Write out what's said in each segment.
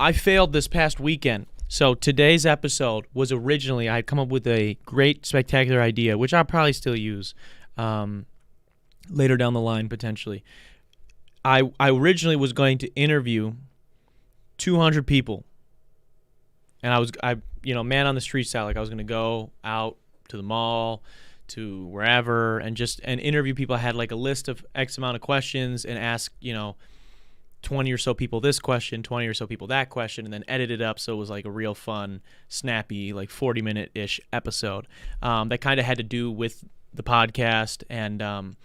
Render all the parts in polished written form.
I failed this past weekend. So today's episode was originally, I had come up with a great, spectacular idea, which I'll probably still use later down the line, potentially. I originally was going to interview 200 people. And man on the street style, like I was going to go out to the mall, to wherever, and interview people. I had like a list of X amount of questions and ask, 20 or so people this question, 20 or so people that question, and then edit it up so it was like a real fun, snappy, like 40-minute-ish episode that kind of had to do with the podcast and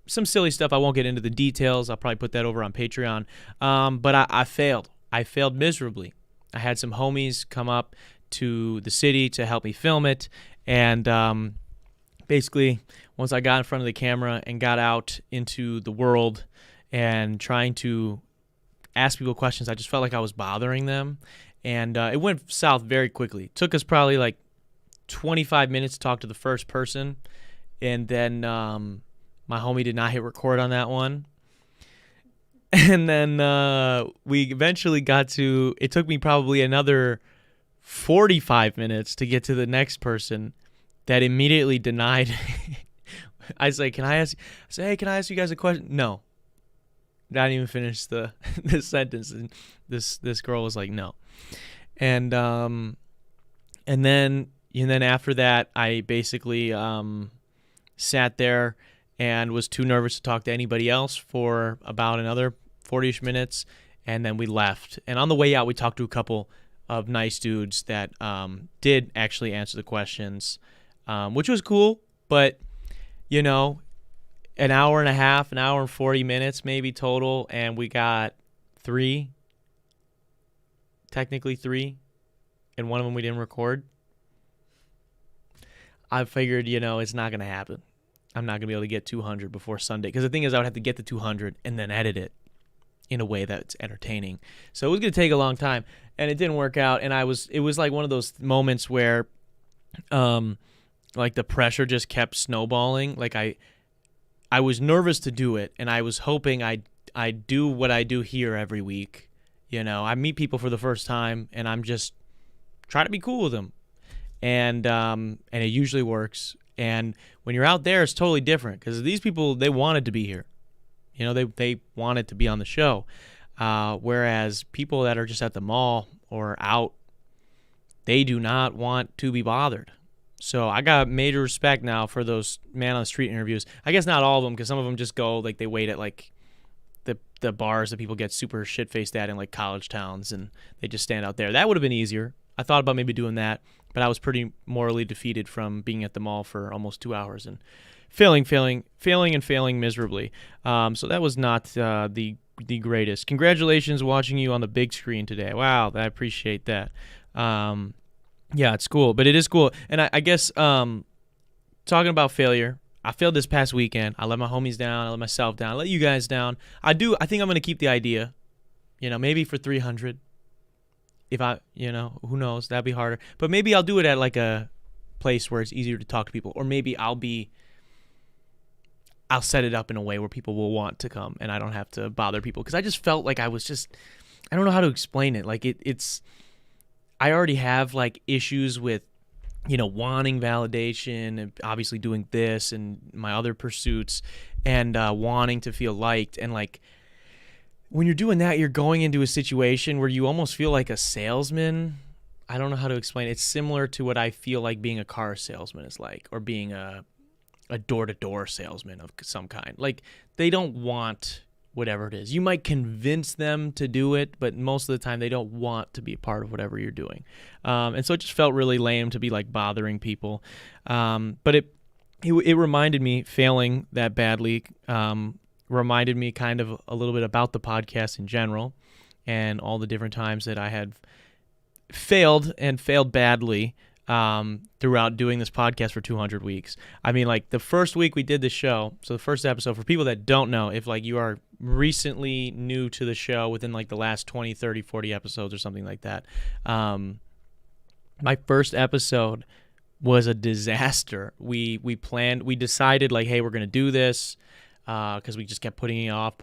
some silly stuff. I won't get into the details. I'll probably put that over on Patreon. But I failed. I failed miserably. I had some homies come up to the city to help me film it, and basically once I got in front of the camera and got out into the world and trying to ask people questions, I just felt like I was bothering them, and it went south very quickly. It took us probably like 25 minutes to talk to the first person, and then my homie did not hit record on that one. And then we eventually got to, it took me probably another 45 minutes to get to the next person that immediately denied. I was like, hey, can I ask you guys a question? No. Not even finish the sentence. And this girl was like, no. And then after that, I basically sat there and was too nervous to talk to anybody else for about another 40-ish minutes, and then we left. And on the way out, we talked to a couple of nice dudes that did actually answer the questions, which was cool. But, an hour and a half, an hour and 40 minutes maybe total, and we got technically three, and one of them we didn't record. I figured, it's not going to happen. I'm not going to be able to get 200 before Sunday, because the thing is I would have to get the 200 and then edit it in a way that's entertaining. So it was going to take a long time, and it didn't work out, and it was like one of those moments where like the pressure just kept snowballing. Like I was nervous to do it, and I was hoping I'd do what I do here every week. I meet people for the first time, and I'm just trying to be cool with them. And it usually works. And when you're out there, it's totally different, because these people, they wanted to be here. They wanted to be on the show. Whereas people that are just at the mall or out, they do not want to be bothered. So I got major respect now for those man on the street interviews. I guess not all of them, because some of them just go, like, they wait at like the bars that people get super shit faced at in like college towns, and they just stand out there. That would have been easier. I thought about maybe doing that, but I was pretty morally defeated from being at the mall for almost 2 hours and failing miserably. So that was not the greatest. Congratulations watching you on the big screen today. Wow, I appreciate that. Yeah, it's cool, but it is cool. And I guess talking about failure, I failed this past weekend. I let my homies down. I let myself down. I let you guys down. I think I'm going to keep the idea, maybe for 300. If who knows, that'd be harder. But maybe I'll do it at like a place where it's easier to talk to people, or maybe I'll set it up in a way where people will want to come and I don't have to bother people. Because I just felt like I don't know how to explain it. Like I already have like issues with, wanting validation, and obviously doing this and my other pursuits, and wanting to feel liked. And like, when you're doing that, you're going into a situation where you almost feel like a salesman. I don't know how to explain it. It's similar to what I feel like being a car salesman is like, or being a door-to-door salesman of some kind. Like, they don't want whatever it is. You might convince them to do it, but most of the time they don't want to be a part of whatever you're doing. And so it just felt really lame to be like bothering people. But it reminded me, failing that badly, reminded me kind of a little bit about the podcast in general, and all the different times that I had failed badly throughout doing this podcast for 200 weeks. I mean, like, the first week we did the show, so the first episode, for people that don't know, if like you are recently new to the show within like the last 20, 30, 40 episodes or something like that, my first episode was a disaster. We decided like, hey, we're going to do this, because we just kept putting it off.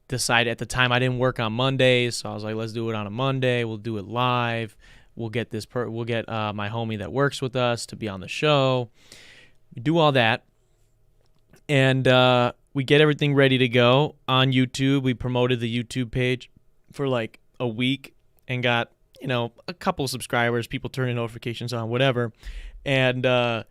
decided at the time I didn't work on Mondays, so I was like, let's do it on a Monday. We'll do it live. We'll get my homie that works with us to be on the show. We do all that, and we get everything ready to go on YouTube. We promoted the YouTube page for like a week and got, a couple of subscribers, people turning notifications on, whatever. And the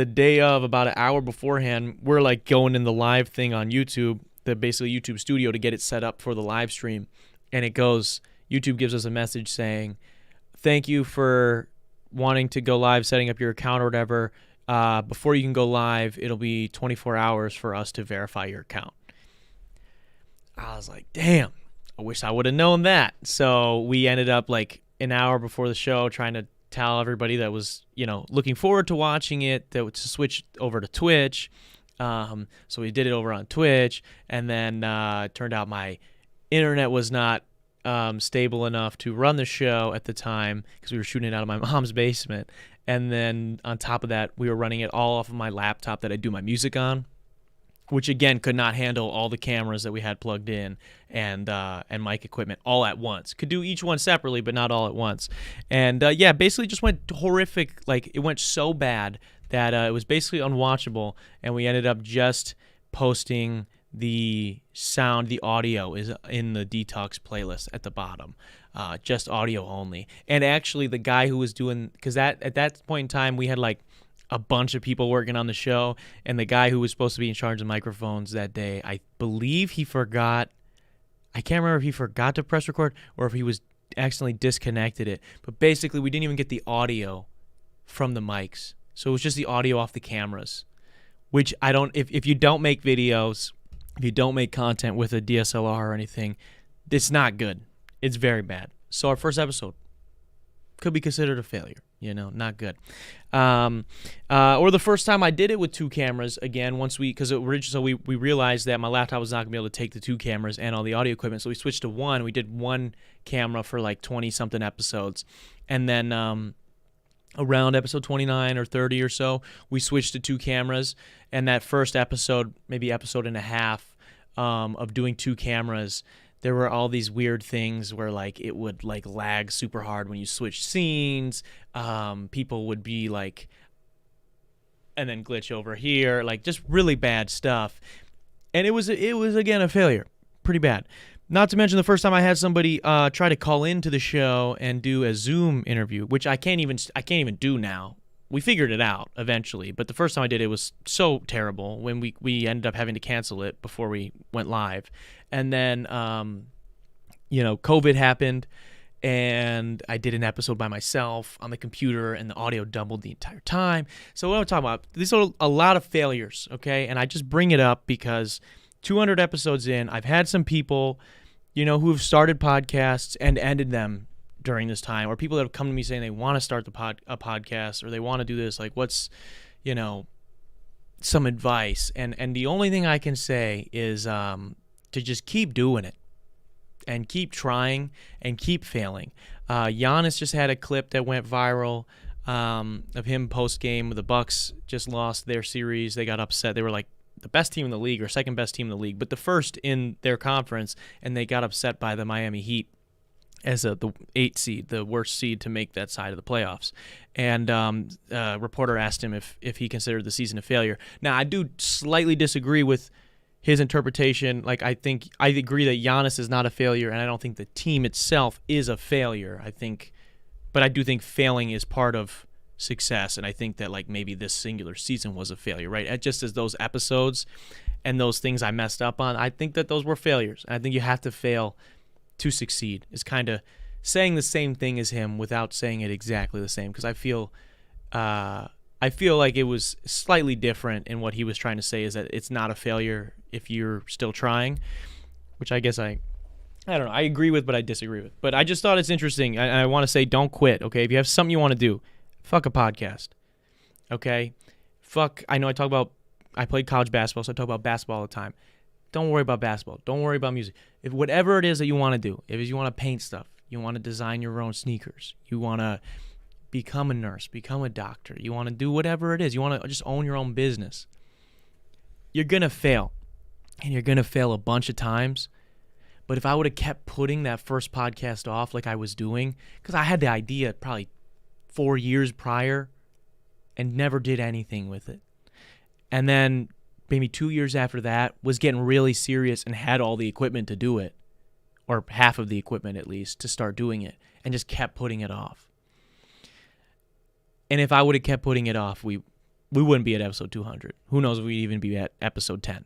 day of, about an hour beforehand, we're like going in the live thing on YouTube, basically YouTube Studio, to get it set up for the live stream. And YouTube gives us a message saying, thank you for wanting to go live, setting up your account or whatever. Before you can go live, it'll be 24 hours for us to verify your account. I was like, damn, I wish I would have known that. So we ended up like an hour before the show trying to tell everybody that was, looking forward to watching it, to switch over to Twitch. So we did it over on Twitch, and then it turned out my internet was not stable enough to run the show at the time because we were shooting it out of my mom's basement. And then on top of that, we were running it all off of my laptop that I do my music on, which again could not handle all the cameras that we had plugged in and mic equipment all at once. Could do each one separately, but not all at once. And basically just went horrific. Like, it went so bad that it was basically unwatchable, and we ended up just posting the sound. The audio is in the Detox playlist at the bottom, just audio only. And actually, the guy who was doing, because at that point in time, we had like a bunch of people working on the show, and the guy who was supposed to be in charge of microphones that day, I believe he forgot. I can't remember if he forgot to press record or if he was accidentally disconnected it. But basically, we didn't even get the audio from the mics. So it was just the audio off the cameras, which if you don't make videos, if you don't make content with a DSLR or anything, it's not good. It's very bad. So our first episode could be considered a failure, not good. Or the first time I did it with two cameras, again, so we realized that my laptop was not going to be able to take the two cameras and all the audio equipment, so we switched to one. We did one camera for like 20-something episodes, and then around episode 29 or 30 or so, we switched to two cameras, and that first episode, maybe episode and a half of doing two cameras, there were all these weird things where like it would like lag super hard when you switch scenes. People would be like, and then glitch over here, like just really bad stuff. And it was again a failure, pretty bad. Not to mention the first time I had somebody try to call into the show and do a Zoom interview, which I can't even do now. We figured it out eventually, but the first time I did it was so terrible when we ended up having to cancel it before we went live. And then, COVID happened, and I did an episode by myself on the computer, and the audio doubled the entire time. So what I'm talking about, these are a lot of failures, okay? And I just bring it up because 200 episodes in, I've had some people, who have started podcasts and ended them during this time, or people that have come to me saying they want to start a podcast, or they want to do this, like what's, some advice. And the only thing I can say is to just keep doing it and keep trying and keep failing. Giannis just had a clip that went viral of him post-game. The Bucks just lost their series. They got upset. They were like the best team in the league, or second best team in the league, but the first in their conference, and they got upset by the Miami Heat as the 8 seed, the worst seed to make that side of the playoffs. And a reporter asked him if he considered the season a failure. Now, I do slightly disagree with his interpretation. Like, I agree that Giannis is not a failure, and I don't think the team itself is a failure. But I do think failing is part of success, and I think that like maybe this singular season was a failure, right? And just as those episodes and those things I messed up on, I think that those were failures. And I think you have to fail to succeed. Is kind of saying the same thing as him without saying it exactly the same, because I feel like it was slightly different in what he was trying to say, is that it's not a failure if you're still trying, which I guess I don't know, I agree with, but I disagree with. But I just thought it's interesting. I want to say, don't quit, okay? If you have something you want to do, fuck a podcast, okay? I know I played college basketball, so I talk about basketball all the time. Don't worry about basketball. Don't worry about music. If whatever it is that you want to do, if you want to paint stuff, you want to design your own sneakers, you want to become a nurse, become a doctor, you want to do whatever it is, you want to just own your own business, you're going to fail. And you're going to fail a bunch of times, But if I would have kept putting that first podcast off like I was doing, because I had the idea probably 4 years prior and never did anything with it. And then maybe 2 years after that was getting really serious and had all the equipment to do it, or half of the equipment at least, to start doing it, and just kept putting it off. And if I would have kept putting it off, we wouldn't be at episode 200. Who knows if we'd even be at episode 10.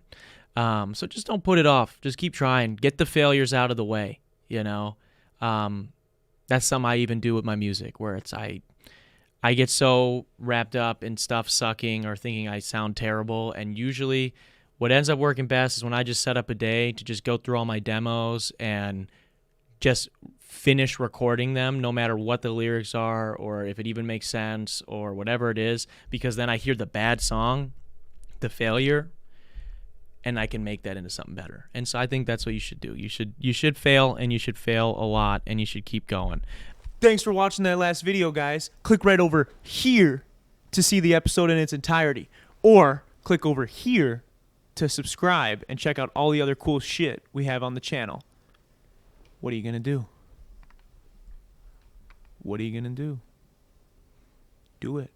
So just don't put it off. Just keep trying. Get the failures out of the way, you know. That's something I even do with my music, where it's I get so wrapped up in stuff sucking or thinking I sound terrible, and usually what ends up working best is when I just set up a day to just go through all my demos and just finish recording them, no matter what the lyrics are or if it even makes sense or whatever it is, because then I hear the bad song, the failure, and I can make that into something better. And so I think that's what you should do. You should fail, and you should fail a lot, and you should keep going. Thanks for watching that last video, guys. Click right over here to see the episode in its entirety, or click over here to subscribe and check out all the other cool shit we have on the channel. What are you going to do? What are you going to do? Do it.